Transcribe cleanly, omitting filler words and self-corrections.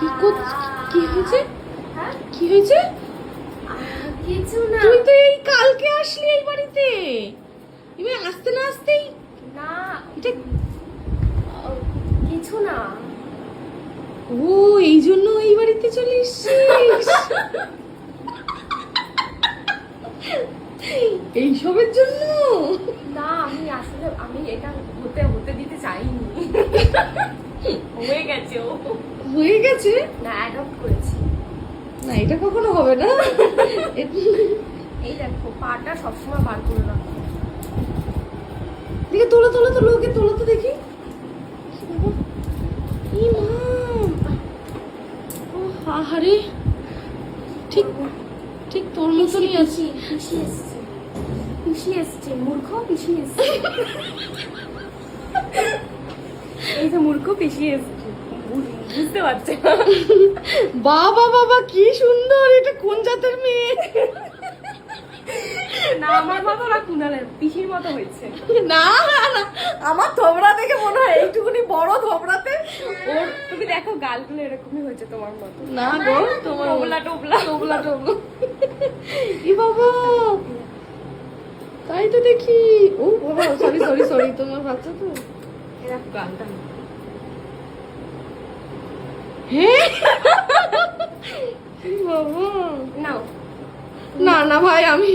কি হয়েছে? হ্যাঁ কি হয়েছে? কিছু না। তুই তো এই কালকে আসলি এই বাড়িতে, এবার আসতে না আসতেই না এটা। কিছু না। ও এই জন্য এই বাড়িতে চলে এসেছিস? এইসবের জন্য? না আমি আসলে আমি এটা হতে দিতে চাইনি। হয়ে গেছে ও। হয়ে গেছে? না অ্যাডপ্ট করেছি। না এটা কখনো হবে না। এই দেখো পাটা সবসময় বার করে রাখো। দেখে তোলো তোলো তোলো, ওকে তোলো তো দেখি। ই মা, ও আহারে, ঠিক ঠিক তোর মতনই আছি। পিসি এসছে, পিসি এসছে, মূর্খ পিসি এসছে। এই যে মূর্খ পিসি এসছে, বুঝতে পারছে না। বাবা বাবা কি সুন্দর, এটা কোন জাতের মেয়ে? না আমার মতো না, কুনালের পিসির মতো হয়েছে। না না না, আমার থোবড়া দেখে মনে হয় এইটুকুনি বড় থোবড়াতে। ওর তুমি দেখো গালগুলো এরকমই হয়েছে তোমার মতো। না গো, তোমার টোবলা টোবলা টোবলা টোবলা। ই বাবা, তাই তো দেখি। ও বাবা, সরি সরি সরি, তোমার বাচ্চা তো। এরকম গালটা হ্যাঁ ই বাবা, নাও। না না ভাই, আমি